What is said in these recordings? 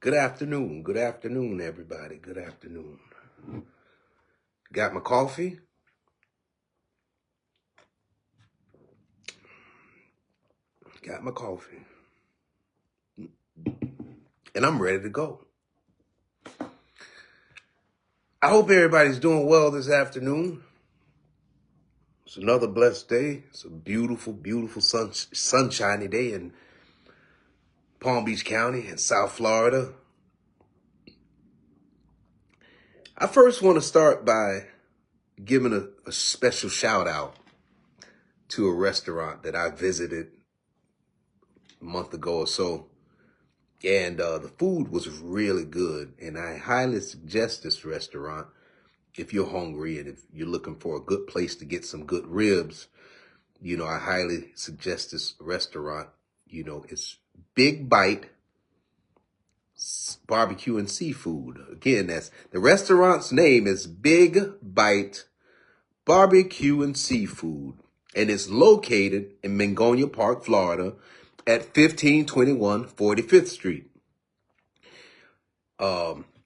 Good afternoon. Good afternoon, everybody. Good afternoon. Got my coffee? Got my coffee. And I'm ready to go. I hope everybody's doing well this afternoon. It's another blessed day. It's a beautiful, beautiful sunshiny day in Palm Beach County in South Florida. I first want to start by giving a special shout out to a restaurant that I visited a month ago or so. And the food was really good. And I highly suggest this restaurant if you're hungry and if you're looking for a good place to get some good ribs. I highly suggest this restaurant. It's Big Bite Barbecue and Seafood. Again, that's the restaurant's name is Big Bite Barbecue and Seafood. And it's located in Mangonia Park, Florida at 1521 45th Street.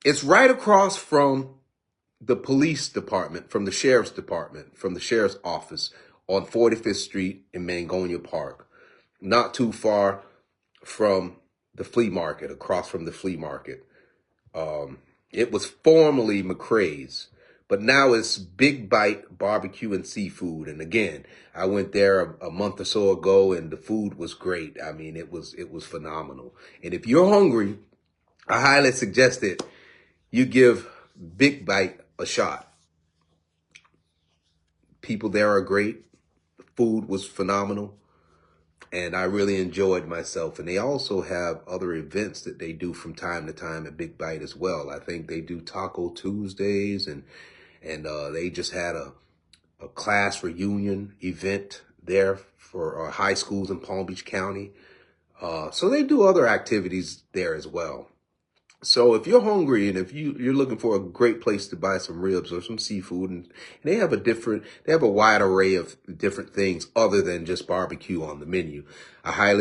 It's right across from the police department, from the sheriff's department, from the sheriff's office on 45th Street in Mangonia Park. Not too far from the flea market, across from the flea market. It was formerly McCrae's, but now it's Big Bite Barbecue and Seafood. And again, I went there a month or so ago and the food was great. I mean, it was phenomenal. And if you're hungry, I highly suggest it. You give Big Bite a shot. People there are great. The food was phenomenal. And I really enjoyed myself. And they also have other events that they do from time to time at Big Bite as well. I think they do Taco Tuesdays and they just had a class reunion event there for high schools in Palm Beach County. So they do other activities there as well. So if you're hungry and if you're looking for a great place to buy some ribs or some seafood, and they have a wide array of different things other than just barbecue on the menu. I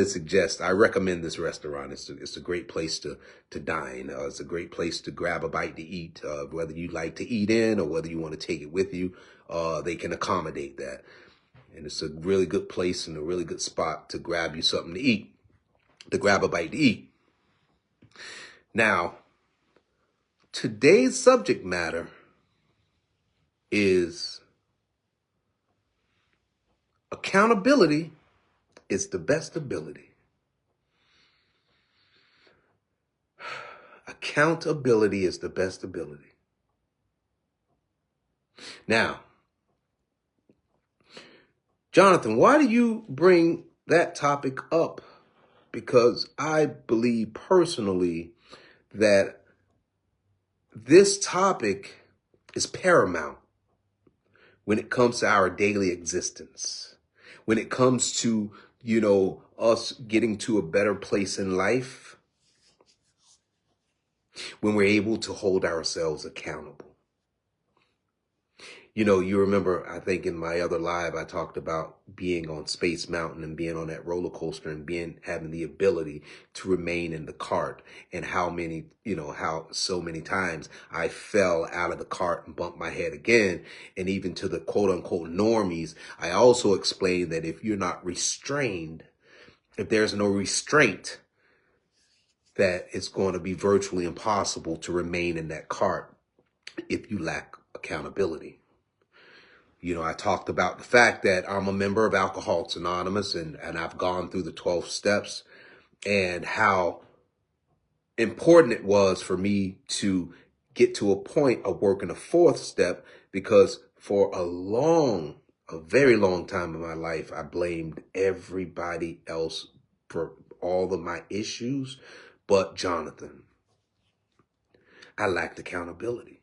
recommend this restaurant. It's a great place to dine. It's a great place to grab a bite to eat, whether you like to eat in or whether you want to take it with you. They can accommodate that. And it's a really good place and a really good spot to grab you something to eat, to grab a bite to eat. Now, today's subject matter is accountability is the best ability. Accountability is the best ability. Now, Jonathan, why do you bring that topic up? Because I believe personally that this topic is paramount when it comes to our daily existence, when it comes to, us getting to a better place in life, when we're able to hold ourselves accountable. You remember, I think in my other live, I talked about being on Space Mountain and being on that roller coaster and having the ability to remain in the cart, and how so many times I fell out of the cart and bumped my head again. And even to the quote unquote normies, I also explained that if you're not restrained, if there's no restraint, that it's going to be virtually impossible to remain in that cart if you lack accountability. I talked about the fact that I'm a member of Alcoholics Anonymous and I've gone through the 12 steps, and how important it was for me to get to a point of working a fourth step, because for a very long time in my life, I blamed everybody else for all of my issues but Jonathan. I lacked accountability.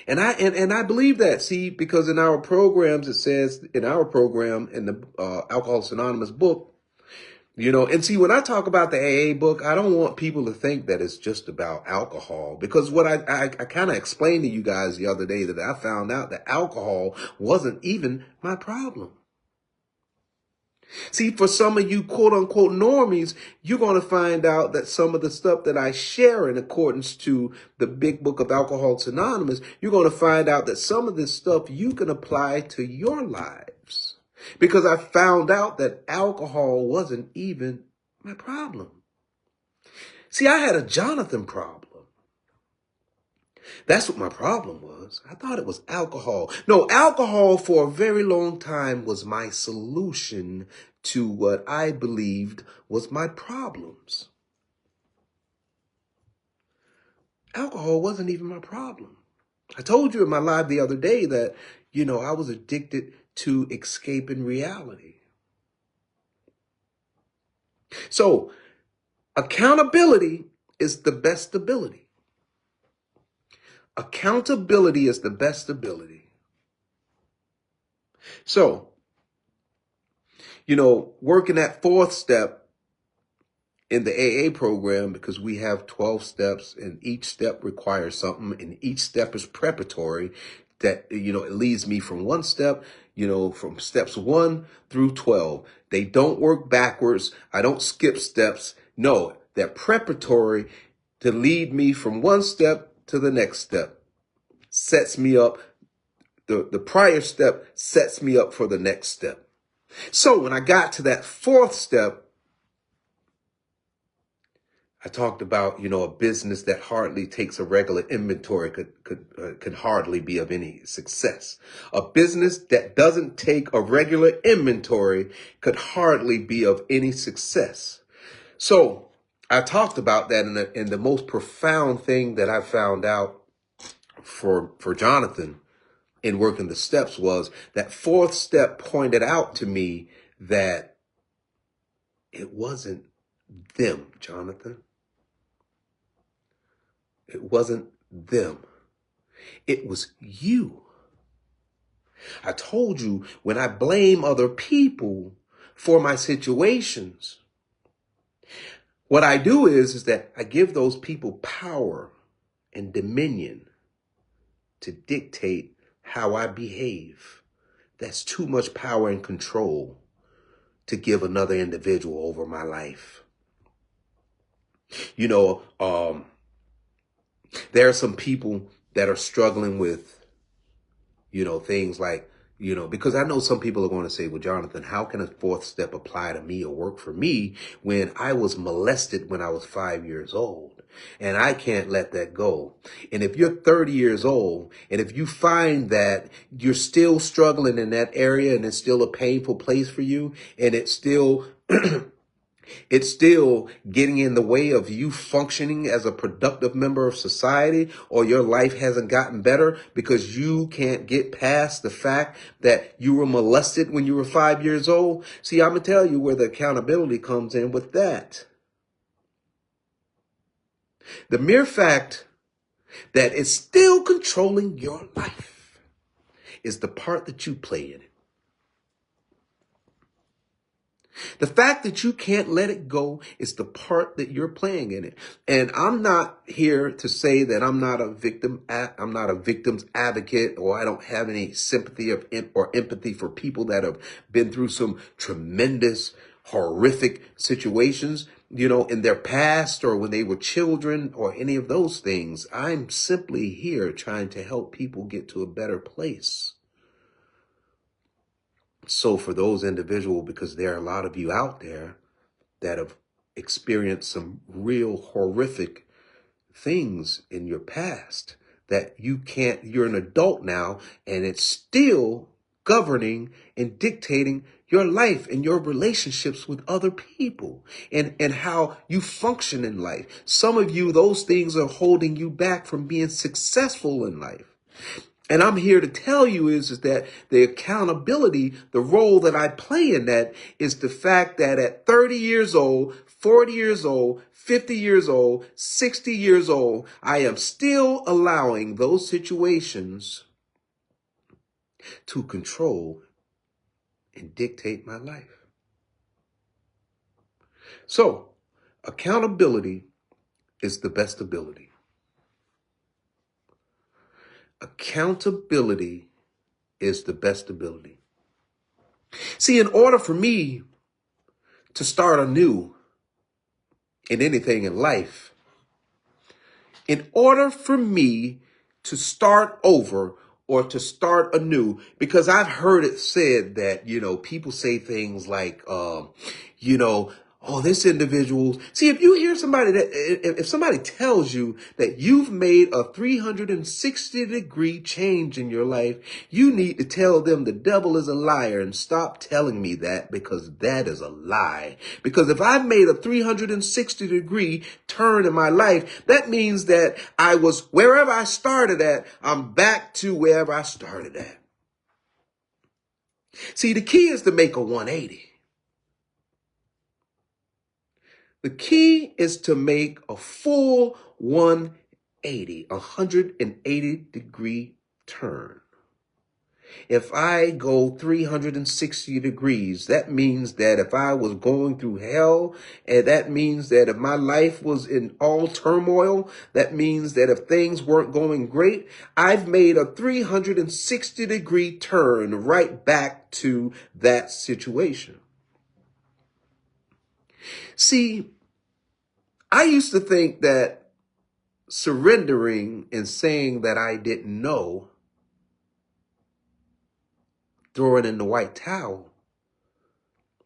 And I believe that, see, because in our programs, it says in our program, in the Alcoholics Anonymous book, and see, when I talk about the AA book, I don't want people to think that it's just about alcohol, because what I kind of explained to you guys the other day, that I found out that alcohol wasn't even my problem. See, for some of you quote unquote normies, you're going to find out that some of the stuff that I share in accordance to the big book of Alcoholics Anonymous, you're going to find out that some of this stuff you can apply to your lives. Because I found out that alcohol wasn't even my problem. See, I had a Jonathan problem. That's what my problem was. I thought it was alcohol. No, alcohol for a very long time was my solution to what I believed was my problems. Alcohol wasn't even my problem. I told you in my live the other day that, I was addicted to escaping reality. So accountability is the best ability. Accountability is the best ability. So, working that fourth step in the AA program, because we have 12 steps and each step requires something and each step is preparatory, that, it leads me from one step, from steps 1 through 12. They don't work backwards. I don't skip steps. No, they're preparatory to lead me from one step to the next step. Sets me up. The prior step sets me up for the next step. So when I got to that fourth step, I talked about, a business that hardly takes a regular inventory could hardly be of any success. A business that doesn't take a regular inventory could hardly be of any success. So I talked about that in the most profound thing that I found out for Jonathan in working the steps was that fourth step pointed out to me that it wasn't them, Jonathan. It wasn't them. It was you. I told you, when I blame other people for my situations, what I do is that I give those people power and dominion to dictate how I behave. That's too much power and control to give another individual over my life. There are some people that are struggling with, things like, because I know some people are going to say, well, Jonathan, how can a fourth step apply to me or work for me when I was molested when I was 5 years old? And I can't let that go. And if you're 30 years old, and if you find that you're still struggling in that area and it's still a painful place for you, and it's still it's still getting in the way of you functioning as a productive member of society, or your life hasn't gotten better because you can't get past the fact that you were molested when you were 5 years old. See, I'm going to tell you where the accountability comes in with that. The mere fact that it's still controlling your life is the part that you play in it. The fact that you can't let it go is the part that you're playing in it. And I'm not here to say that I'm not a victim's advocate, or I don't have any sympathy or empathy for people that have been through some tremendous, horrific situations, in their past, or when they were children, or any of those things. I'm simply here trying to help people get to a better place. So for those individuals, because there are a lot of you out there that have experienced some real horrific things in your past, that you're an adult now, and it's still governing and dictating your life and your relationships with other people, and how you function in life. Some of you, those things are holding you back from being successful in life. And I'm here to tell you is that the accountability, the role that I play in that, is the fact that at 30 years old, 40 years old, 50 years old, 60 years old, I am still allowing those situations to control and dictate my life. So, accountability is the best ability. Accountability is the best ability. See, in order for me to start anew in anything in life, in order for me to start over or to start anew, because I've heard it said that, people say things like, you know, oh, this individual. See, if you hear somebody if somebody tells you that you've made a 360-degree change in your life, you need to tell them the devil is a liar and stop telling me that, because that is a lie. Because if I've made a 360-degree turn in my life, that means that I was wherever I started at, I'm back to wherever I started at. See, the key is to make a 180. The key is to make a full 180, 180-degree turn. If I go 360 degrees, that means that if I was going through hell, and that means that if my life was in all turmoil, that means that if things weren't going great, I've made a 360-degree turn right back to that situation. See, I used to think that surrendering and saying that I didn't know, throwing in the white towel,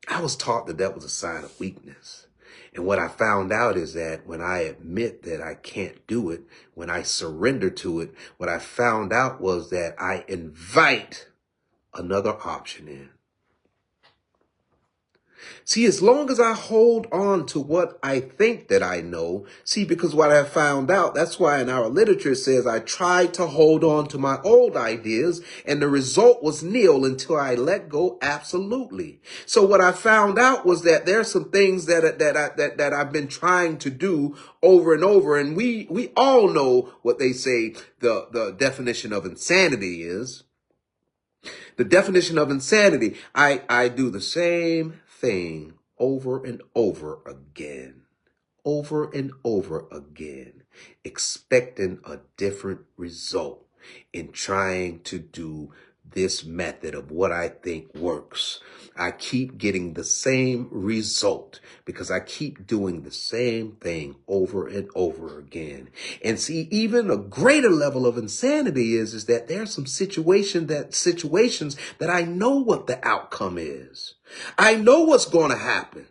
I was taught that that was a sign of weakness. And what I found out is that when I admit that I can't do it, when I surrender to it, what I found out was that I invite another option in. See, as long as I hold on to what I think that I know, see, because what I found out, that's why in our literature it says I tried to hold on to my old ideas and the result was nil until I let go absolutely. So what I found out was that there's some things that I've been trying to do over and over. And we all know what they say the definition of insanity is. The definition of insanity, I do the same thing over and over again, expecting a different result in trying to do this method of what I think works. I keep getting the same result because I keep doing the same thing over and over again. And see, even a greater level of insanity is that there's some situations that I know what the outcome is. I know what's going to happen.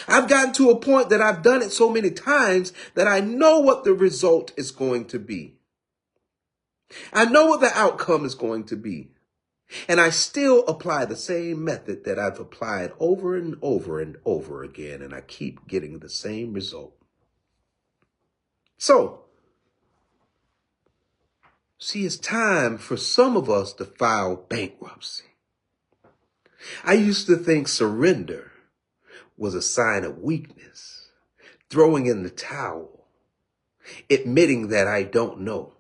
I've gotten to a point that I've done it so many times that I know what the result is going to be. I know what the outcome is going to be. And I still apply the same method that I've applied over and over and over again, and I keep getting the same result. So, see, it's time for some of us to file bankruptcy. I used to think surrender was a sign of weakness, throwing in the towel, admitting that I don't know.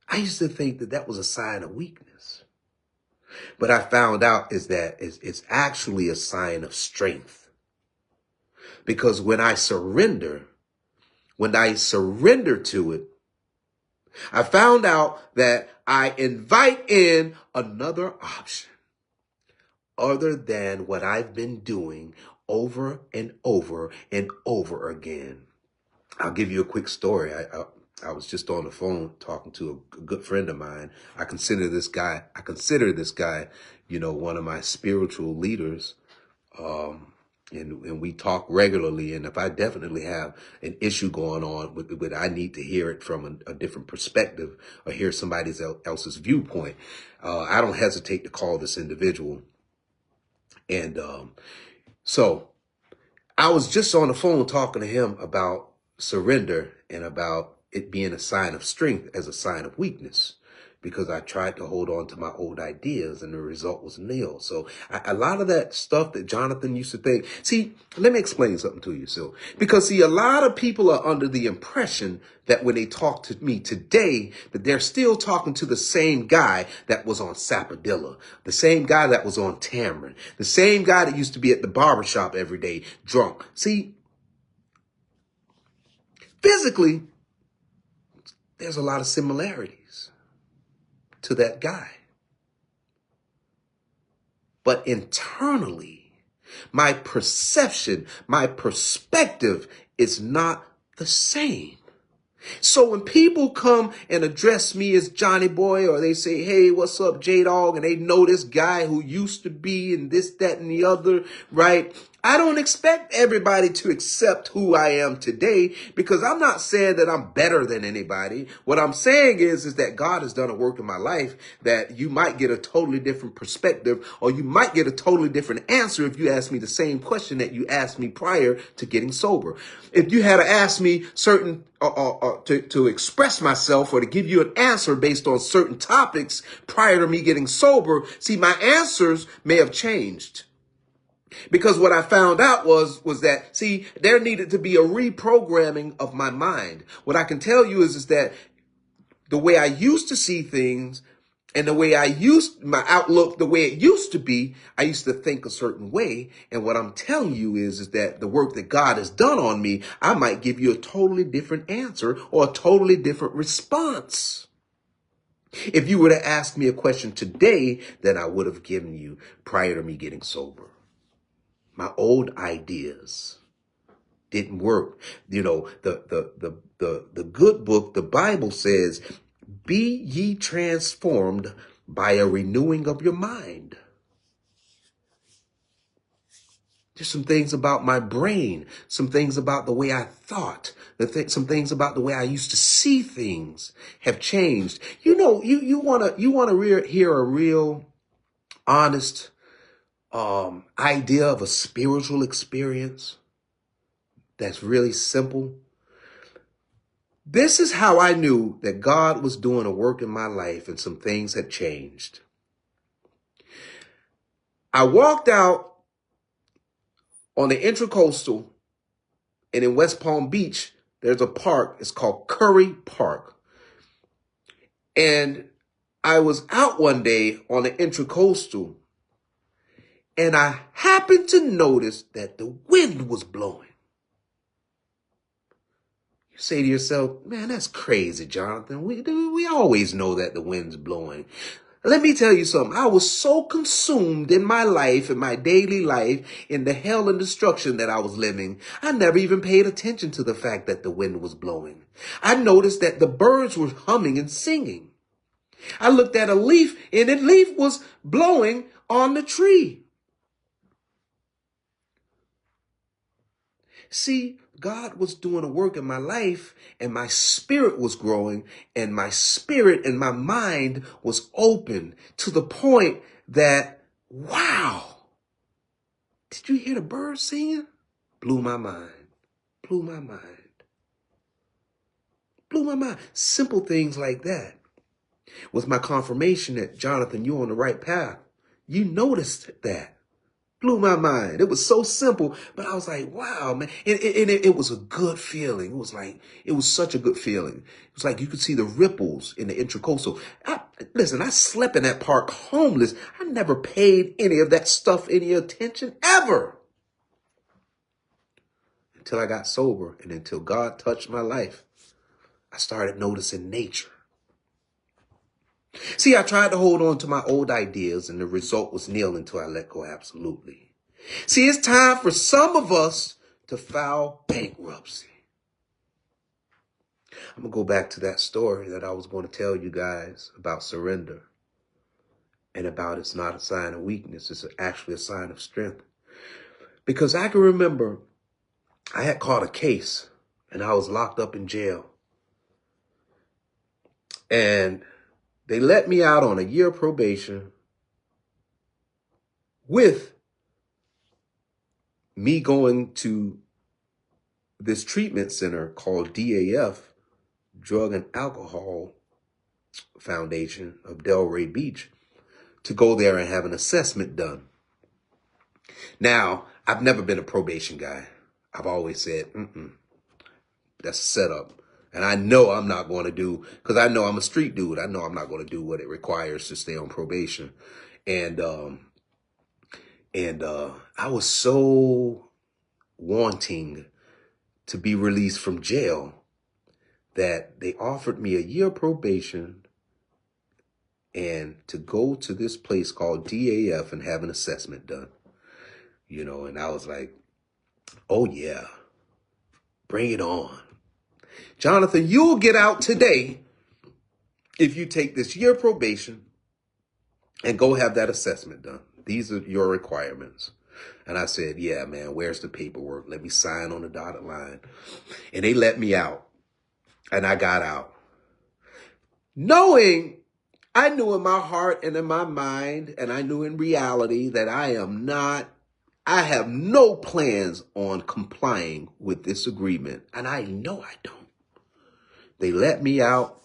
I used to think that that was a sign of weakness. But I found out is that it's actually a sign of strength. Because when I surrender to it, I found out that I invite in another option other than what I've been doing over and over and over again. I'll give you a quick story. I was just on the phone talking to a good friend of mine. I consider this guy, one of my spiritual leaders. And we talk regularly. And if I definitely have an issue going on with I need to hear it from a different perspective or hear somebody else's viewpoint, I don't hesitate to call this individual. And so I was just on the phone talking to him about surrender and about it being a sign of strength as a sign of weakness, because I tried to hold on to my old ideas and the result was nil. So a lot of that stuff that Jonathan used to think, see, let me explain something to you. So, because see, a lot of people are under the impression that when they talk to me today, that they're still talking to the same guy that was on Sapodilla, the same guy that was on Tamron, the same guy that used to be at the barbershop every day drunk. See, physically, there's a lot of similarities to that guy. But internally, My perception, my perspective is not the same. So when people come and address me as Johnny Boy, or they say, hey, what's up, J-Dog? And they know this guy who used to be and this, that, and the other, right? I don't expect everybody to accept who I am today, because I'm not saying that I'm better than anybody. What I'm saying is that God has done a work in my life that you might get a totally different perspective, or you might get a totally different answer if you ask me the same question that you asked me prior to getting sober. If you had to ask me certain to express myself or to give you an answer based on certain topics prior to me getting sober, see, my answers may have changed. Because what I found out was that, see, there needed to be a reprogramming of my mind. What I can tell you is that the way I used to see things and the way my outlook, the way it used to be, I used to think a certain way. And what I'm telling you is that the work that God has done on me, I might give you a totally different answer or a totally different response. If you were to ask me a question today than I would have given you prior to me getting sober. My old ideas didn't work. You know, the good book, the Bible says, be ye transformed by a renewing of your mind. There's some things about my brain, some things about the way I thought, some things about the way I used to see things have changed. You know, you wanna hear a real honest idea of a spiritual experience that's really simple. This is how I knew that God was doing a work in my life and some things had changed. I walked out on the Intracoastal, and in West Palm Beach, there's a park. It's called Curry Park. And I was out one day on the Intracoastal, and I happened to notice that the wind was blowing. You say to yourself, man, that's crazy, Jonathan. We always know that the wind's blowing. Let me tell you something. I was so consumed in my life, in my daily life, in the hell and destruction that I was living, I never even paid attention to the fact that the wind was blowing. I noticed that the birds were humming and singing. I looked at a leaf, and the leaf was blowing on the tree. See, God was doing a work in my life, and my spirit was growing, and my spirit and my mind was open to the point that, wow, did you hear the birds singing? Blew my mind. Blew my mind. Blew my mind. Simple things like that was my confirmation that, Jonathan, you're on the right path. You noticed that. Blew my mind. It was so simple, but I was like, wow, man. And it was a good feeling. It was such a good feeling. It was like you could see the ripples in the Intracoastal. Listen, I slept in that park homeless. I never paid any of that stuff any attention ever. Until I got sober and until God touched my life, I started noticing nature. See, I tried to hold on to my old ideas, and the result was nil until I let go absolutely. See, it's time for some of us to file bankruptcy. I'm going to go back to that story that I was going to tell you guys about surrender and about it's not a sign of weakness. It's actually a sign of strength. Because I can remember I had caught a case and I was locked up in jail. And they let me out on a year probation with me going to this treatment center called DAF, Drug and Alcohol Foundation of Delray Beach, to go there and have an assessment done. Now, I've never been a probation guy. I've always said, that's a setup. And I know I'm not going to do, because I know I'm a street dude. I know I'm not going to do what it requires to stay on probation. And I was so wanting to be released from jail that they offered me a year probation and to go to this place called DAF and have an assessment done. and I was like, oh yeah, bring it on. Jonathan, you'll get out today if you take this year probation and go have that assessment done. These are your requirements. And I said, yeah, man, where's the paperwork? Let me sign on the dotted line. And they let me out. And I got out. Knowing, I knew in my heart and in my mind, and I knew in reality that I have no plans on complying with this agreement. And I know I don't. They let me out.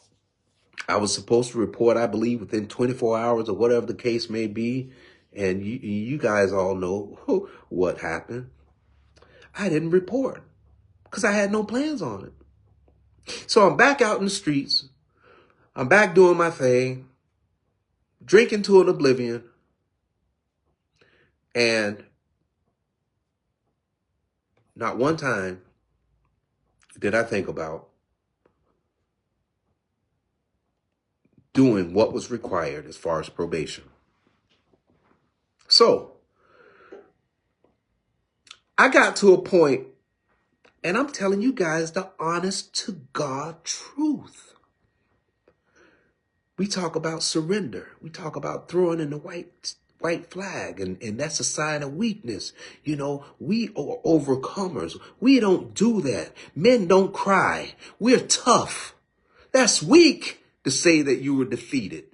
I was supposed to report, I believe, within 24 hours or whatever the case may be. And you guys all know what happened. I didn't report because I had no plans on it. So I'm back out in the streets. I'm back doing my thing, drinking to an oblivion. And not one time did I think about doing what was required as far as probation. So I got to a point, and I'm telling you guys the honest to God truth. We talk about surrender. We talk about throwing in the white flag, and that's a sign of weakness. We are overcomers. We don't do that. Men don't cry. We're tough. That's weak to say that you were defeated.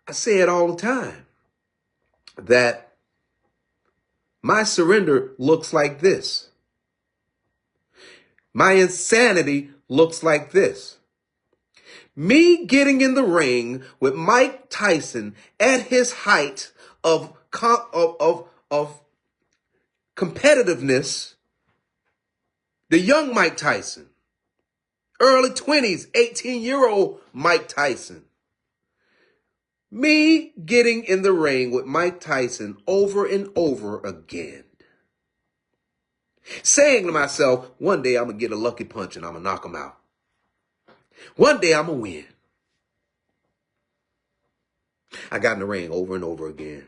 I say it all the time, that my surrender looks like this. My insanity looks like this. Me getting in the ring with Mike Tyson at his height of competitiveness, the young Mike Tyson, early 20s, 18-year-old Mike Tyson. Me getting in the ring with Mike Tyson over and over again. Saying to myself, one day I'm going to get a lucky punch and I'm going to knock him out. One day I'm going to win. I got in the ring over and over again.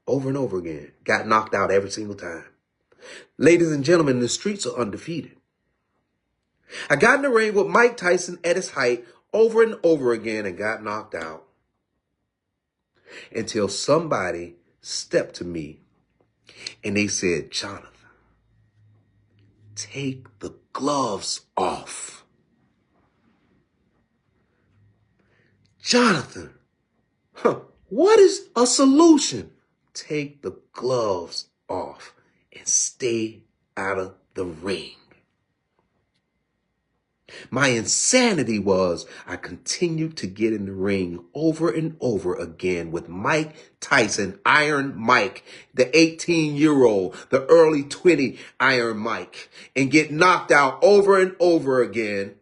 Over and over again. Got knocked out every single time. Ladies and gentlemen, the streets are undefeated. I got in the ring with Mike Tyson at his height over and over again and got knocked out. Until somebody stepped to me and they said, Jonathan, take the gloves off. Jonathan, what is a solution? Take the gloves off and stay out of the ring. My insanity was I continued to get in the ring over and over again with Mike Tyson, Iron Mike, the 18-year-old, the early 20 Iron Mike, and get knocked out over and over again.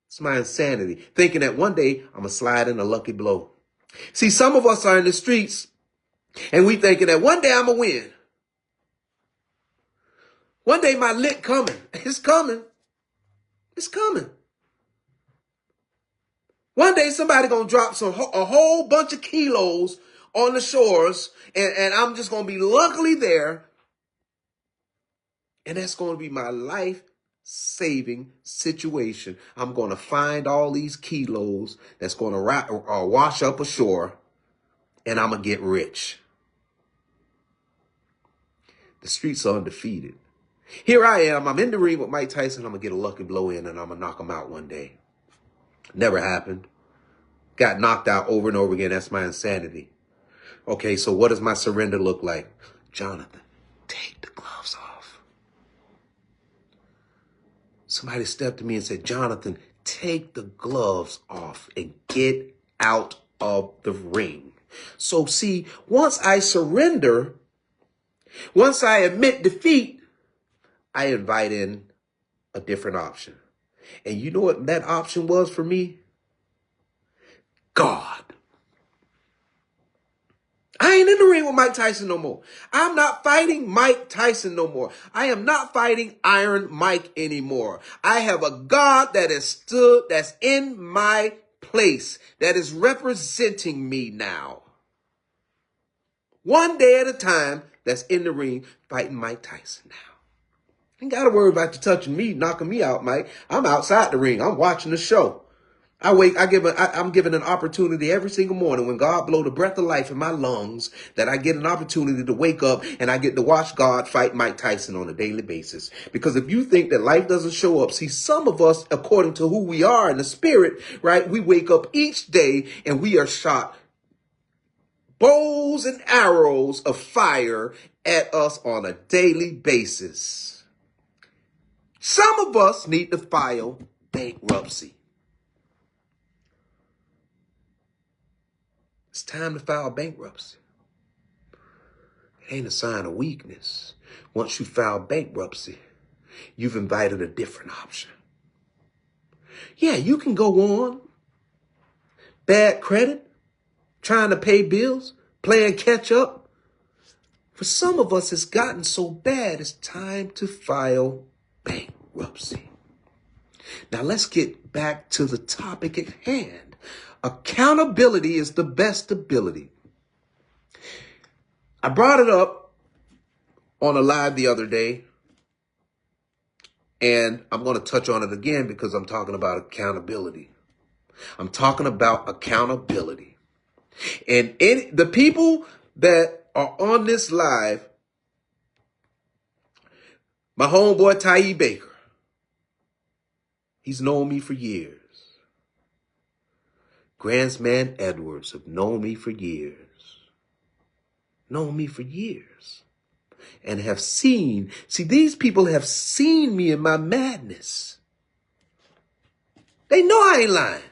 It's my insanity, thinking that one day I'm going to slide in a lucky blow. See, some of us are in the streets and we thinking that one day I'm going to win. One day my lick coming. It's coming. It's coming. One day somebody going to drop a whole bunch of kilos on the shores and I'm just going to be luckily there. And that's going to be my life-saving situation. I'm going to find all these kilos that's going to wash up ashore and I'm going to get rich. The streets are undefeated. Here I am. I'm in the ring with Mike Tyson. I'm going to get a lucky blow in and I'm going to knock him out one day. Never happened. Got knocked out over and over again. That's my insanity. Okay, so what does my surrender look like? Jonathan, take the gloves off. Somebody stepped to me and said, Jonathan, take the gloves off and get out of the ring. So see, once I surrender, once I admit defeat, I invite in a different option. And you know what that option was for me? God. I ain't in the ring with Mike Tyson no more. I'm not fighting Mike Tyson no more. I am not fighting Iron Mike anymore. I have a God that is that's in my place, that is representing me now. one day at a time, that's in the ring fighting Mike Tyson now. Ain't got to worry about you touching me, knocking me out, Mike. I'm outside the ring. I'm watching the show. I'm given an opportunity every single morning when God blow the breath of life in my lungs, that I get an opportunity to wake up and I get to watch God fight Mike Tyson on a daily basis. Because if you think that life doesn't show up, see, some of us, according to who we are in the spirit, right, we wake up each day and we are shot bows and arrows of fire at us on a daily basis. Some of us need to file bankruptcy. It's time to file bankruptcy. It ain't a sign of weakness. Once you file bankruptcy, you've invited a different option. Yeah, you can go on. Bad credit, trying to pay bills, playing catch up. For some of us, it's gotten so bad, it's time to file bankruptcy. Now let's get back to the topic at hand. Accountability is the best ability. I brought it up on a live the other day, and I'm going to touch on it again because I'm talking about accountability. I'm talking about accountability. And the people that are on this live, my homeboy Ty Baker, he's known me for years. Grandsman Edwards have known me for years. Known me for years. And have seen, see, these people have seen me in my madness. They know I ain't lying.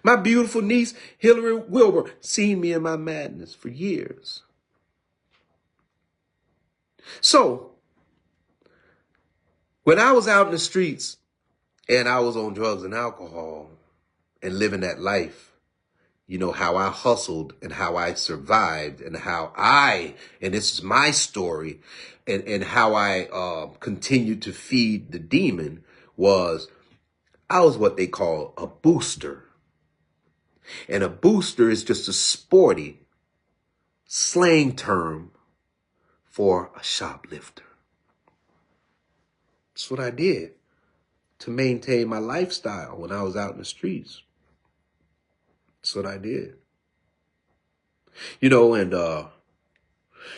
My beautiful niece, Hillary Wilbur, seen me in my madness for years. So, when I was out in the streets and I was on drugs and alcohol and living that life, you know, how I hustled and how I survived and how and this is my story, and how I continued to feed the demon was, I was what they call a booster. And a booster is just a sporty slang term for a shoplifter. That's what I did to maintain my lifestyle when I was out in the streets. That's what I did. You know, and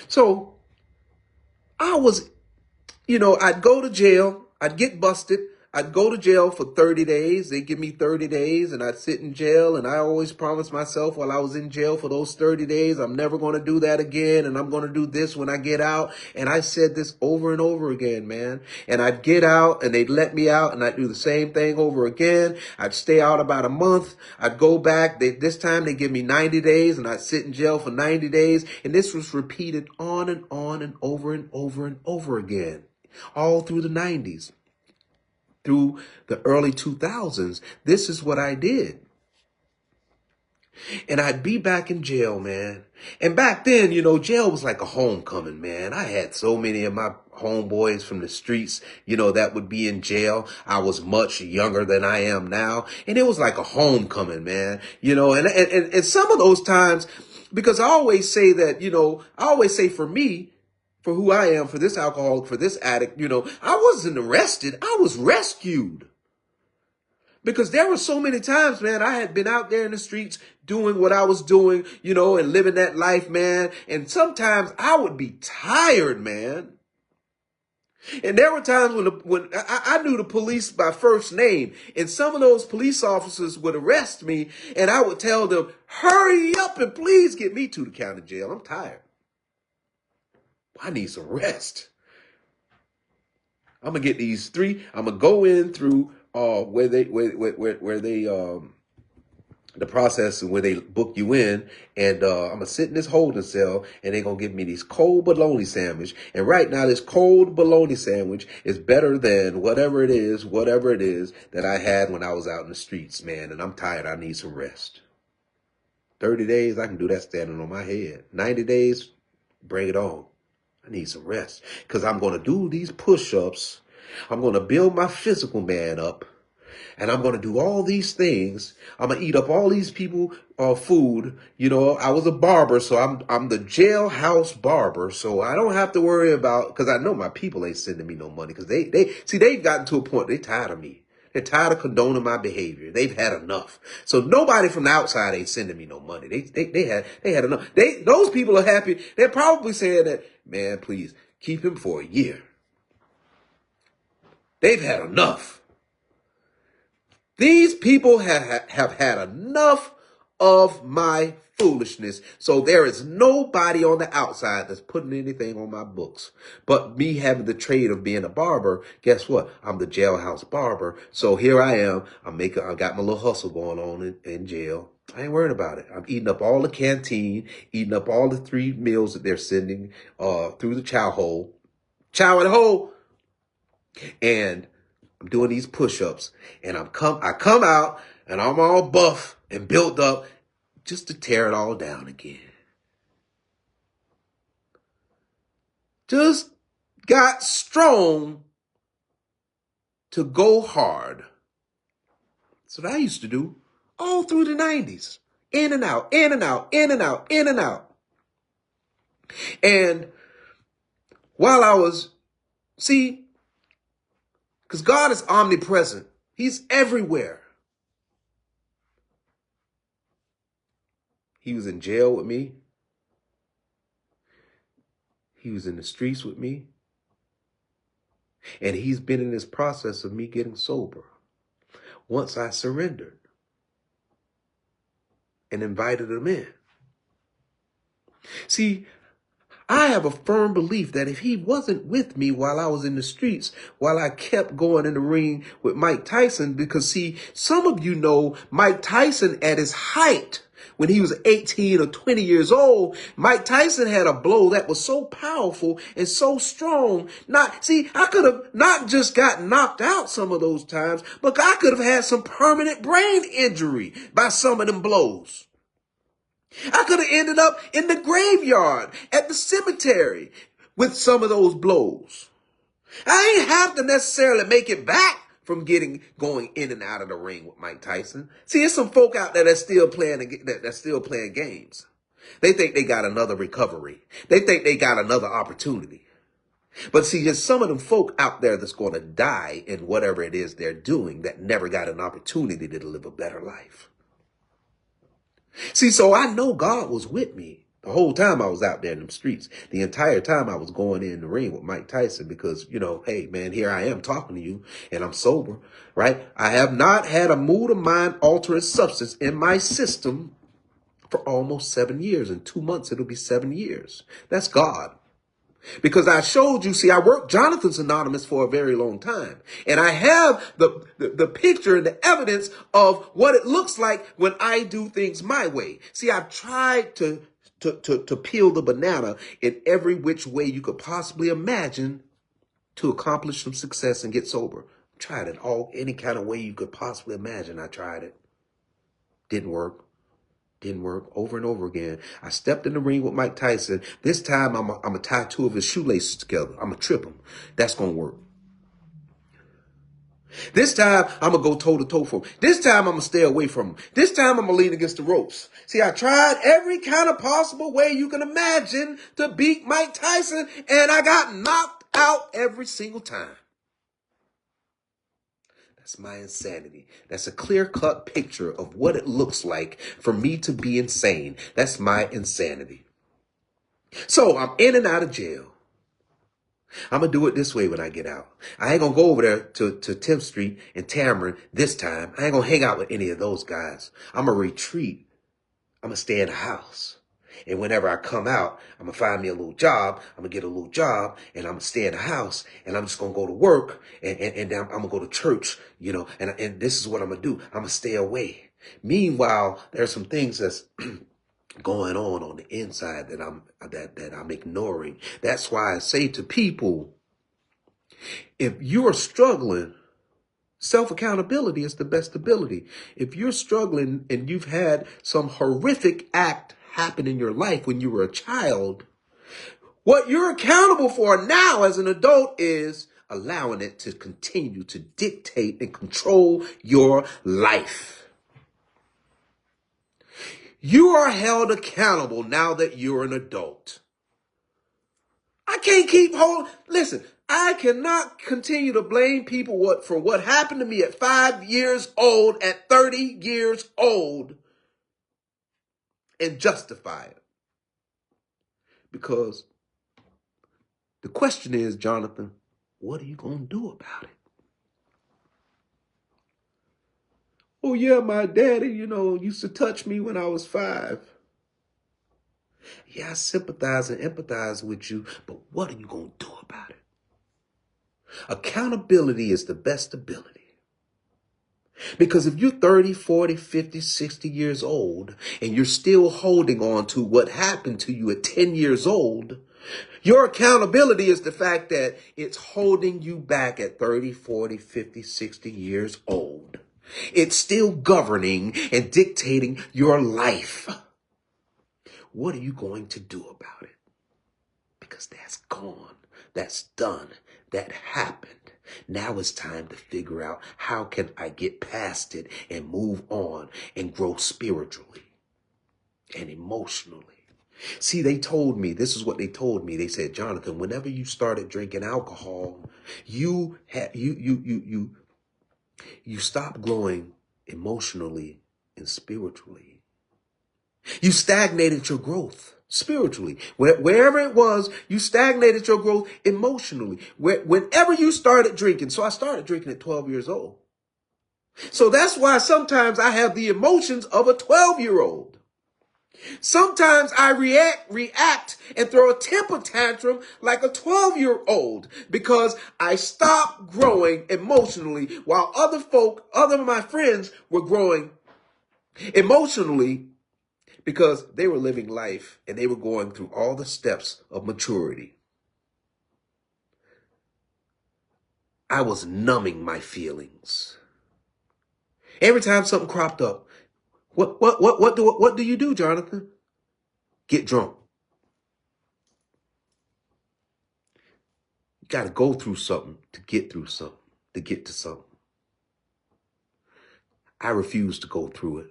so I was, you know, I'd go to jail, I'd get busted, I'd go to jail for 30 days. They give me 30 days and I'd sit in jail. And I always promised myself while I was in jail for those 30 days, I'm never going to do that again. And I'm going to do this when I get out. And I said this over and over again, man. And I'd get out and they'd let me out and I'd do the same thing over again. I'd stay out about a month. I'd go back. This time they give me 90 days and I'd sit in jail for 90 days. And this was repeated on and over and over and over again, all through the 90s. Through the early 2000s, this is what I did. And I'd be back in jail, man. And back then, you know, jail was like a homecoming, man. I had so many of my homeboys from the streets, you know, that would be in jail. I was much younger than I am now. And it was like a homecoming, man. You know, and some of those times, because I always say that, you know, I always say for me, for who I am, for this alcoholic, for this addict, you know, I wasn't arrested. I was rescued. Because there were so many times, man, I had been out there in the streets doing what I was doing, you know, and living that life, man. And sometimes I would be tired, man. And there were times when I knew the police by first name, and some of those police officers would arrest me, and I would tell them, hurry up and please get me to the county jail. I'm tired. I need some rest. I'm gonna get these three. I'm gonna go in through where they the process and where they book you in, and I'm gonna sit in this holding cell, and they're gonna give me these cold bologna sandwich. And right now, this cold bologna sandwich is better than whatever it is that I had when I was out in the streets, man. And I'm tired. I need some rest. 30 days, I can do that standing on my head. 90 days, bring it on. I need some rest because I'm going to do these push-ups. I'm going to build my physical man up. and I'm going to do all these things. I'm going to eat up all these people food. You know, I was a barber, so I'm the jailhouse barber, so I don't have to worry about, because I know my people ain't sending me no money, because they've gotten to a point, they tired of me. They're tired of condoning my behavior. They've had enough. So nobody from the outside ain't sending me no money. They had enough. Those people are happy. They're probably saying that, man, please keep him for a year. They've had enough. These people have had enough of my foolishness. So there is nobody on the outside that's putting anything on my books. But me having the trade of being a barber, guess what? I'm the jailhouse barber. So here I am. I got my little hustle going on in jail. I ain't worried about it. I'm eating up all the canteen, eating up all the 3 meals that they're sending through the chow hole. Chow and hole. And I'm doing these push-ups, and I come out and I'm all buff and built up just to tear it all down again. Just got strong to go hard. That's what I used to do all through the 90s. In and out, in and out, in and out, in and out. And while I was, because God is omnipresent. He's everywhere. He was in jail with me. He was in the streets with me. And he's been in this process of me getting sober. Once I surrendered and invited him in. See, I have a firm belief that if he wasn't with me while I was in the streets, while I kept going in the ring with Mike Tyson, because see, some of you know Mike Tyson at his height, when he was 18 or 20 years old, Mike Tyson had a blow that was so powerful and so strong. I could have not just got knocked out some of those times, but I could have had some permanent brain injury by some of them blows. I could have ended up in the graveyard at the cemetery with some of those blows. I ain't have to necessarily make it back from going in and out of the ring with Mike Tyson. See, there's some folk out there that's still playing games. They think they got another recovery. They think they got another opportunity. But see, there's some of them folk out there that's going to die in whatever it is they're doing that never got an opportunity to live a better life. See, so I know God was with me the whole time I was out there in them streets. The entire time I was going in the ring with Mike Tyson because, hey, man, here I am talking to you and I'm sober, right? I have not had a mood of mind altering substance in my system for almost 7 years. In 2 months, it'll be 7 years. That's God. Because I showed you, I worked Jonathan's Anonymous for a very long time. And I have the picture and the evidence of what it looks like when I do things my way. See, I've tried to peel the banana in every which way you could possibly imagine to accomplish some success and get sober. Tried it any kind of way you could possibly imagine. I tried it. Didn't work. Didn't work over and over again. I stepped in the ring with Mike Tyson. This time, I'm going to tie 2 of his shoelaces together. I'm going to trip him. That's going to work. This time, I'm going to go toe-to-toe for him. This time, I'm going to stay away from him. This time, I'm going to lean against the ropes. See, I tried every kind of possible way you can imagine to beat Mike Tyson, and I got knocked out every single time. That's my insanity. That's a clear-cut picture of what it looks like for me to be insane. That's my insanity. So I'm in and out of jail. I'm going to do it this way when I get out. I ain't going to go over there to 10th Street and Tamarind this time. I ain't going to hang out with any of those guys. I'm going to retreat. I'm going to stay in the house. And whenever I come out, I'm going to find me a little job. I'm going to get a little job and I'm going to stay in the house and I'm just going to go to work and then I'm going to go to church, and this is what I'm going to do. I'm going to stay away. Meanwhile, there's some things that's going on the inside that I'm ignoring. That's why I say to people, if you're struggling, self-accountability is the best ability. If you're struggling and you've had some horrific act happen in your life when you were a child, what you're accountable for now as an adult is, allowing it to continue to dictate and control your life. You are held accountable now that you're an adult. I can't keep holding. Listen, I cannot continue to blame people for what happened to me at 5 years old, at 30 years old, and justify it. Because the question is, Jonathan, what are you going to do about it? Oh, yeah, my daddy, used to touch me when I was 5. Yeah, I sympathize and empathize with you, but what are you going to do about it? Accountability is the best ability. Because if you're 30, 40, 50, 60 years old and you're still holding on to what happened to you at 10 years old, your accountability is the fact that it's holding you back at 30, 40, 50, 60 years old. It's still governing and dictating your life. What are you going to do about it? Because that's gone. That's done. That happened. Now it's time to figure out how can I get past it and move on and grow spiritually and emotionally. See, they told me, this is what they told me. They said, Jonathan, whenever you started drinking alcohol, you stopped growing emotionally and spiritually. You stagnated your growth spiritually. Wherever it was, you stagnated your growth emotionally. Whenever you started drinking, so I started drinking at 12 years old. So that's why sometimes I have the emotions of a 12-year-old. Sometimes I react and throw a temper tantrum like a 12-year-old because I stopped growing emotionally while other of my friends were growing emotionally because they were living life and they were going through all the steps of maturity. I was numbing my feelings. Every time something cropped up, what do you do, Jonathan? Get drunk. You got to go through something to get through something, to get to something. I refuse to go through it.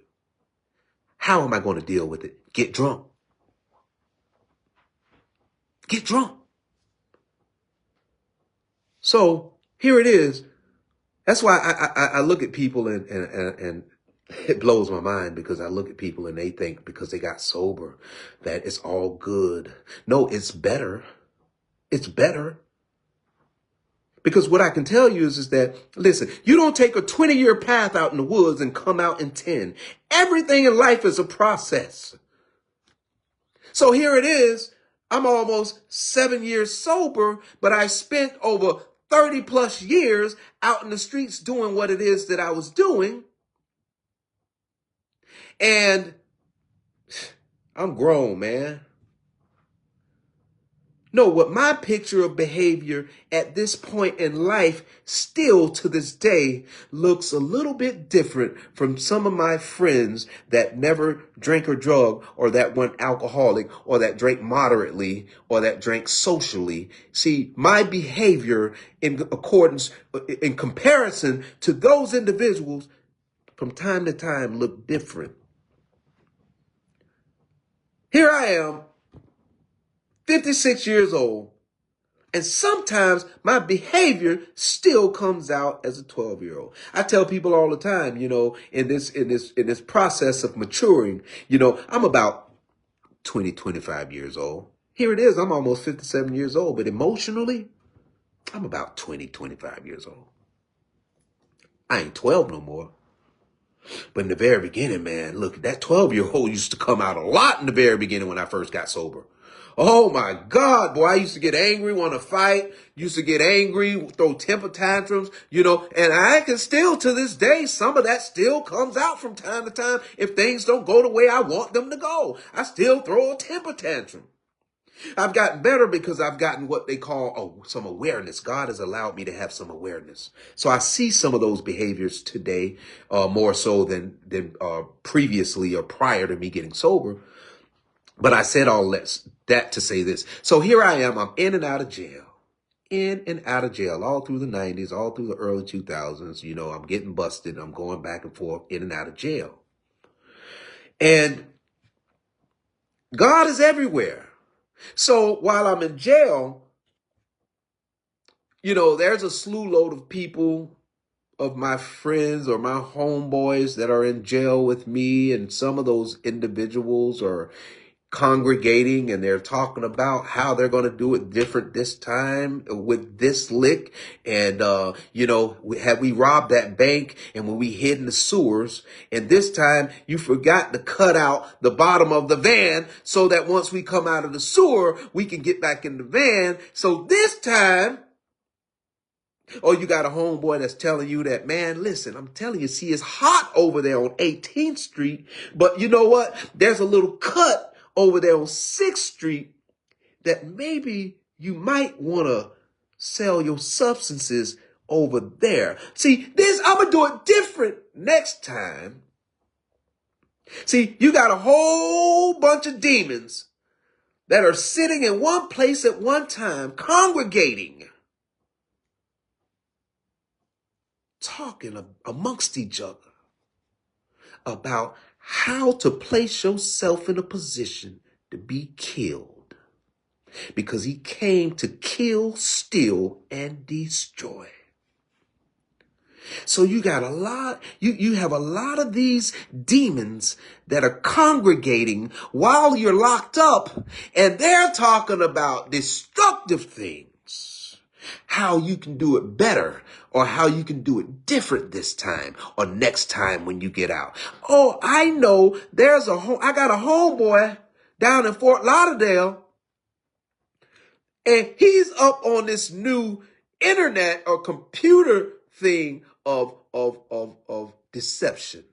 How am I going to deal with it? Get drunk. Get drunk. So here it is. That's why I look at people and it blows my mind because I look at people and they think because they got sober that it's all good. No, it's better. It's better. Because what I can tell you is that, listen, you don't take a 20-year path out in the woods and come out in 10. Everything in life is a process. So here it is. I'm almost 7 years sober, but I spent over 30 plus years out in the streets doing what it is that I was doing. And I'm grown, man. No, what my picture of behavior at this point in life still to this day looks a little bit different from some of my friends that never drank or drug or that went alcoholic or that drank moderately or that drank socially. See, my behavior in comparison to those individuals from time to time look different. Here I am, 56 years old, and sometimes my behavior still comes out as a 12-year-old. I tell people all the time, in this process of maturing, I'm about 20, 25 years old. Here it is, I'm almost 57 years old, but emotionally, I'm about 20, 25 years old. I ain't 12 no more. But in the very beginning, man, look, that 12-year-old used to come out a lot in the very beginning when I first got sober. Oh my God, boy, I used to get angry, want to fight, used to get angry, throw temper tantrums, and I can still to this day, some of that still comes out from time to time. If things don't go the way I want them to go, I still throw a temper tantrum. I've gotten better because I've gotten what they call some awareness. God has allowed me to have some awareness. So I see some of those behaviors today more so than previously or prior to me getting sober. But I said all that to say this. So here I am. I'm in and out of jail. in and out of jail all through the 90s, all through the early 2000s. You know, I'm getting busted. I'm going back and forth in and out of jail. And God is everywhere. So while I'm in jail, you know, there's a slew load of people, of my friends or my homeboys that are in jail with me. And some of those individuals are congregating and they're talking about how they're going to do it different this time with this lick. And, you know, had we robbed that bank and when we hid in the sewers, and this time you forgot to cut out the bottom of the van so that once we come out of the sewer, we can get back in the van. So this time, or you got a homeboy that's telling you that, man, listen, I'm telling you, see, it's hot over there on 18th Street, but you know what? There's a little cut over there on 6th Street that maybe you might want to sell your substances over there. See, I'm going to do it different next time. See, you got a whole bunch of demons that are sitting in one place at one time, congregating, talking amongst each other about how to place yourself in a position to be killed. Because he came to kill, steal, and destroy. So you got you have a lot of these demons that are congregating while you're locked up, and they're talking about destructive things. How you can do it better, or how you can do it different this time or next time when you get out. Oh, I know I got a homeboy down in Fort Lauderdale, and he's up on this new internet or computer thing of deception,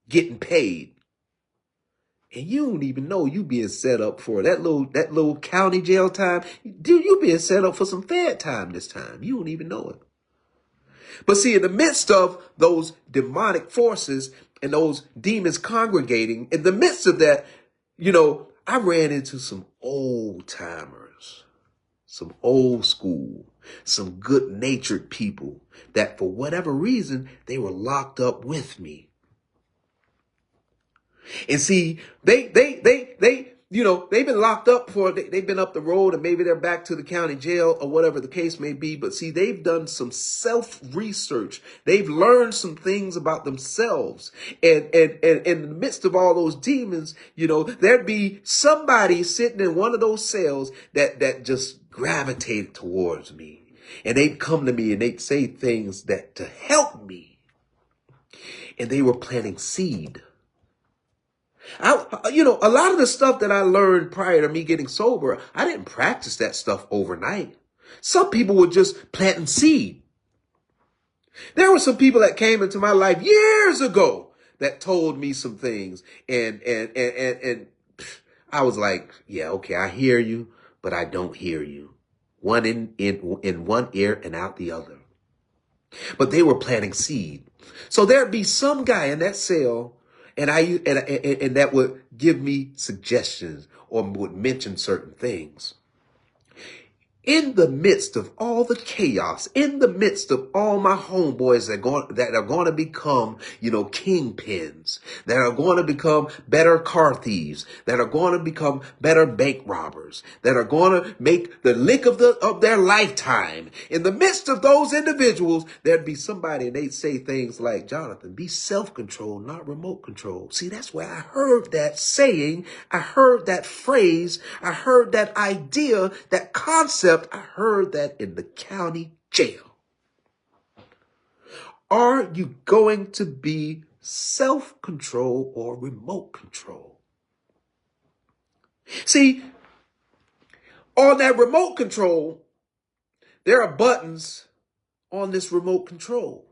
getting paid. And you don't even know you being set up for that little county jail time. Dude, you being set up for some Fed time this time. You don't even know it. But see, in the midst of those demonic forces and those demons congregating, in the midst of that, you know, I ran into some old timers, some old school, some good natured people that for whatever reason, they were locked up with me. And see, you know, they've been locked up they've been up the road, and maybe they're back to the county jail or whatever the case may be. But see, they've done some self-research. They've learned some things about themselves. And in the midst of all those demons, you know, there'd be somebody sitting in one of those cells that just gravitated towards me. And they'd come to me and they'd say things that to help me. And they were planting seed. You know, a lot of the stuff that I learned prior to me getting sober, I didn't practice that stuff overnight. Some people were just planting seed. There were some people that came into my life years ago that told me some things, and I was like, yeah, okay, I hear you, but I don't hear you. One in one ear and out the other. But they were planting seed. So there'd be some guy in that cell, and that would give me suggestions or would mention certain things. In the midst of all the chaos, in the midst of all my homeboys that are going to become, you know, kingpins, that are going to become better car thieves, that are going to become better bank robbers, that are going to make the lick of their lifetime. In the midst of those individuals, there'd be somebody and they'd say things like, Jonathan, be self-controlled, not remote control. See, that's where I heard that saying. I heard that phrase. I heard that idea, that concept. I heard that in the county jail. Are you going to be self-control or remote control? See, on that remote control, there are buttons on this remote control.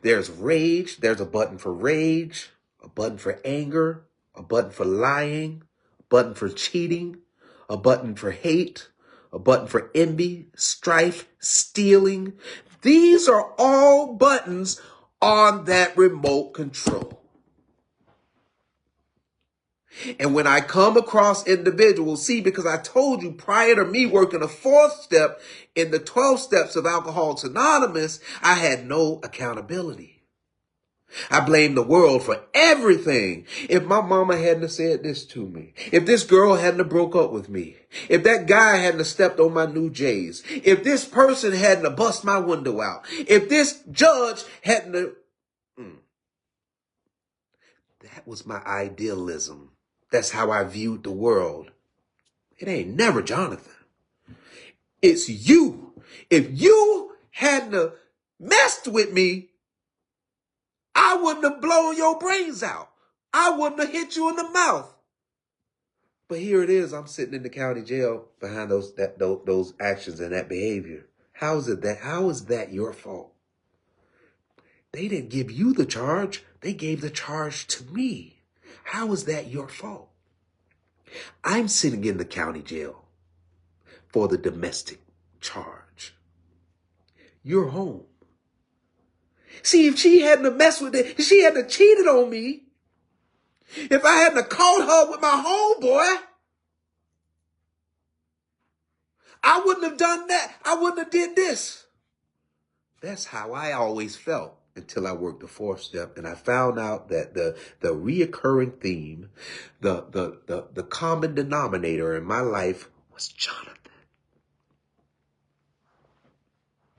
There's rage. There's a button for rage, a button for anger, a button for lying, a button for cheating, a button for hate, a button for envy, strife, stealing. These are all buttons on that remote control. And when I come across individuals, see, because I told you prior to me working a fourth step in the 12 steps of Alcoholics Anonymous, I had no accountability. I blame the world for everything. If my mama hadn't have said this to me, if this girl hadn't have broke up with me, if that guy hadn't have stepped on my new J's, if this person hadn't have bust my window out, if this judge hadn't have, that was my idealism. That's how I viewed the world. It ain't never Jonathan. It's you. If you hadn't have messed with me, I wouldn't have blown your brains out. I wouldn't have hit you in the mouth. But here it is. I'm sitting in the county jail behind those actions and that behavior. How is that your fault? They didn't give you the charge. They gave the charge to me. How is that your fault? I'm sitting in the county jail for the domestic charge. You're home. See, if she hadn't have messed with it, if she hadn't have cheated on me, if I hadn't have caught her with my homeboy, I wouldn't have done that. I wouldn't have did this. That's how I always felt until I worked the fourth step, and I found out that the reoccurring theme, the common denominator in my life was Jonathan.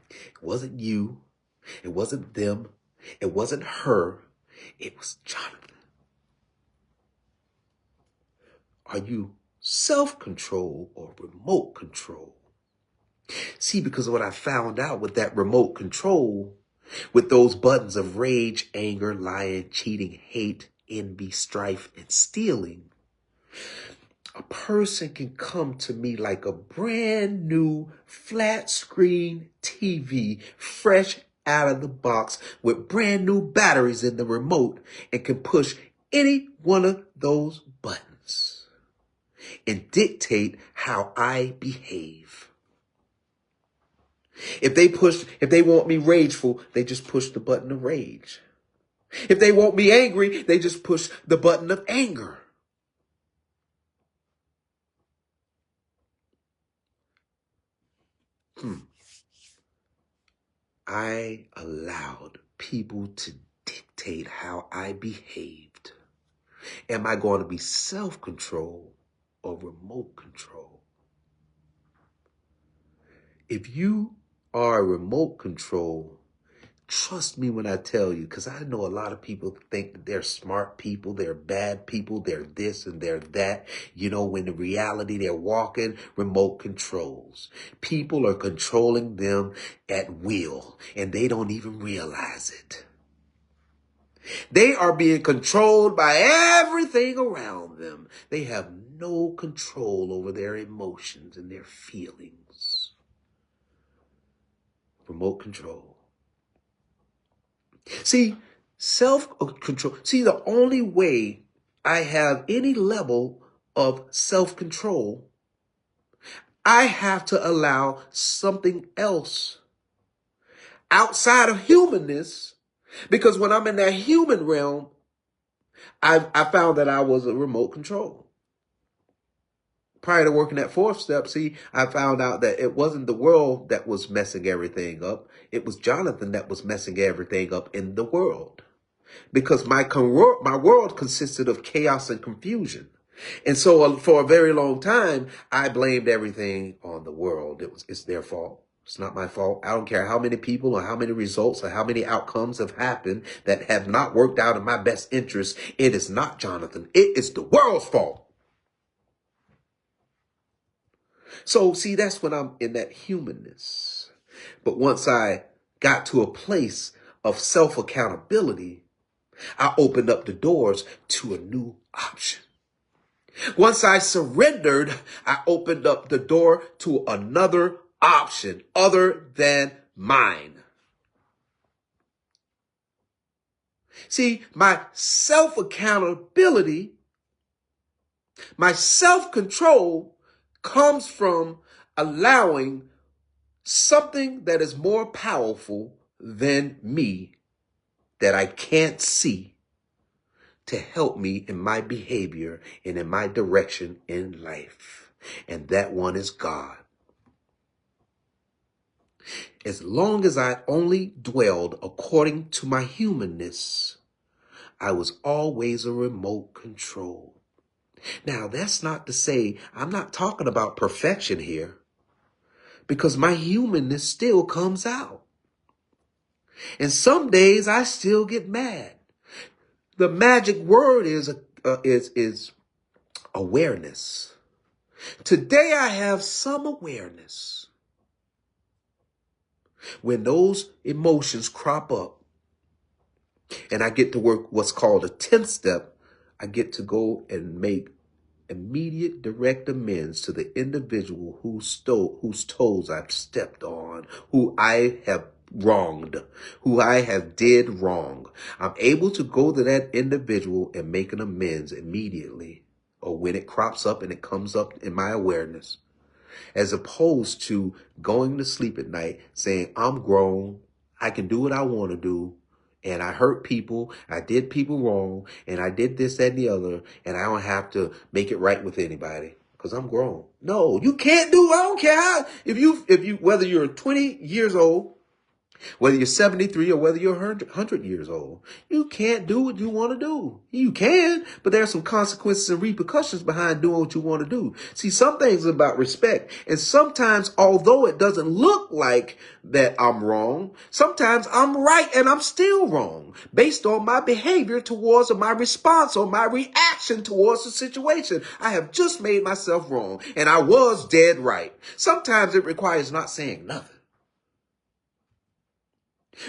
It wasn't you. It wasn't them. It wasn't her. It was Jonathan. Are you self-control or remote control? See, because what I found out with that remote control, with those buttons of rage, anger, lying, cheating, hate, envy, strife, and stealing, a person can come to me like a brand new flat screen TV, fresh out of the box with brand new batteries in the remote, and can push any one of those buttons and dictate how I behave. If they want me rageful, they just push the button of rage. If they want me angry, they just push the button of anger. I allowed people to dictate how I behaved. Am I going to be self-control or remote control? If you are remote control, trust me when I tell you, because I know a lot of people think that they're smart people, they're bad people, they're this and they're that. You know, when in reality they're walking remote controls. People are controlling them at will, and they don't even realize it. They are being controlled by everything around them. They have no control over their emotions and their feelings. Remote control. See, self-control. See, the only way I have any level of self-control, I have to allow something else outside of humanness, because when I'm in that human realm, I found that I was a remote control. Prior to working that fourth step, see, I found out that it wasn't the world that was messing everything up. It was Jonathan that was messing everything up in the world. Because my world consisted of chaos and confusion. And so for a very long time, I blamed everything on the world. It's their fault. It's not my fault. I don't care how many people or how many results or how many outcomes have happened that have not worked out in my best interest. It is not Jonathan. It is the world's fault. So see, that's when I'm in that humanness. But once I got to a place of self-accountability, I opened up the doors to a new option. Once I surrendered, I opened up the door to another option other than mine. See, my self-accountability, my self-control comes from allowing something that is more powerful than me, that I can't see, to help me in my behavior and in my direction in life. And that one is God. As long as I only dwelled according to my humanness, I was always a remote control. Now, that's not to say I'm not talking about perfection here, because my humanness still comes out. And some days I still get mad. The magic word is awareness. Today I have some awareness. When those emotions crop up and I get to work what's called a 10th step, I get to go and make immediate direct amends to the individual whose toes I've stepped on, who I have wronged, who I have did wrong. I'm able to go to that individual and make an amends immediately, or when it crops up and it comes up in my awareness, as opposed to going to sleep at night saying, I'm grown, I can do what I want to do, and I hurt people, I did people wrong, and I did this, that, and the other, and I don't have to make it right with anybody because I'm grown. No, you can't do, I don't care how, whether you're 20 years old, whether you're 73 or whether you're 100 years old, you can't do what you want to do. You can, but there are some consequences and repercussions behind doing what you want to do. See, some things are about respect. And sometimes, although it doesn't look like that I'm wrong, sometimes I'm right and I'm still wrong based on my behavior towards, or my response or my reaction towards the situation. I have just made myself wrong and I was dead right. Sometimes it requires not saying nothing.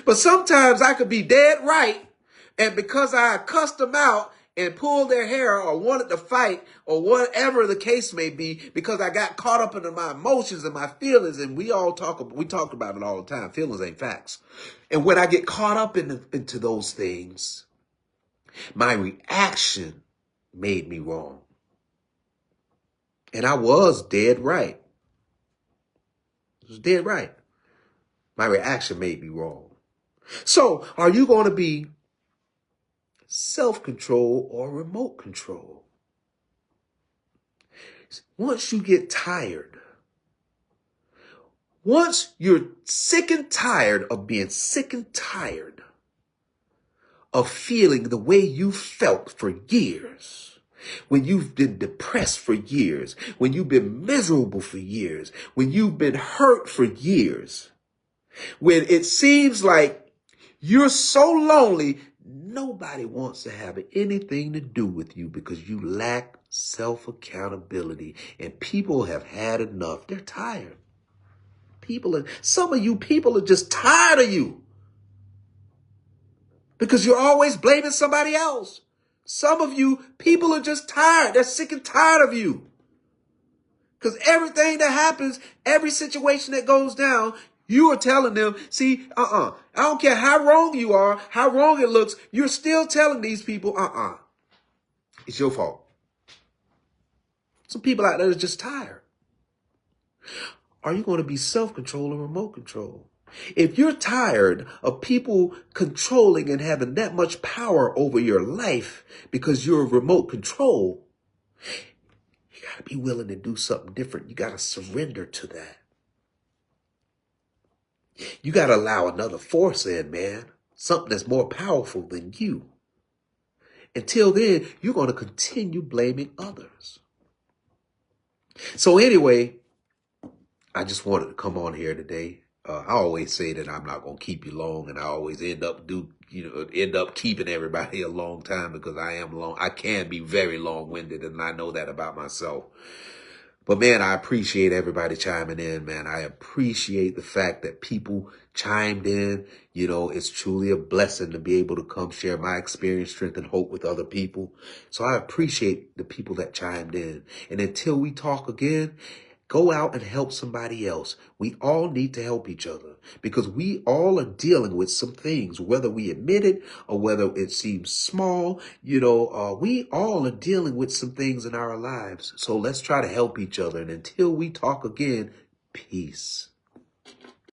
But sometimes I could be dead right, and because I cussed them out and pulled their hair or wanted to fight or whatever the case may be, because I got caught up into my emotions and my feelings, and we talk about it all the time. Feelings ain't facts. And when I get caught up into those things, my reaction made me wrong. And I was dead right. I was dead right. My reaction made me wrong. So, are you going to be self-control or remote control? Once you get tired, once you're sick and tired of being sick and tired of feeling the way you felt for years, when you've been depressed for years, when you've been miserable for years, when you've been hurt for years, when it seems like you're so lonely, nobody wants to have anything to do with you because you lack self-accountability, and people have had enough. They're tired. Some of you people are just tired of you because you're always blaming somebody else. Some of you people are just tired. They're sick and tired of you because everything that happens, every situation that goes down, you are telling them, see, I don't care how wrong you are, how wrong it looks, you're still telling these people, it's your fault. Some people out there are just tired. Are you going to be self-control or remote control? If you're tired of people controlling and having that much power over your life because you're remote control, you got to be willing to do something different. You got to surrender to that. You got to allow another force in, man. Something that's more powerful than you. Until then, you're going to continue blaming others. So anyway, I just wanted to come on here today. I always say that I'm not going to keep you long, and I always end up keeping everybody a long time because I am long. I can be very long-winded, and I know that about myself. But man, I appreciate everybody chiming in, man. I appreciate the fact that people chimed in. You know, it's truly a blessing to be able to come share my experience, strength, and hope with other people. So I appreciate the people that chimed in. And until we talk again, go out and help somebody else. We all need to help each other because we all are dealing with some things, whether we admit it or whether it seems small. We all are dealing with some things in our lives. So let's try to help each other. And until we talk again, peace.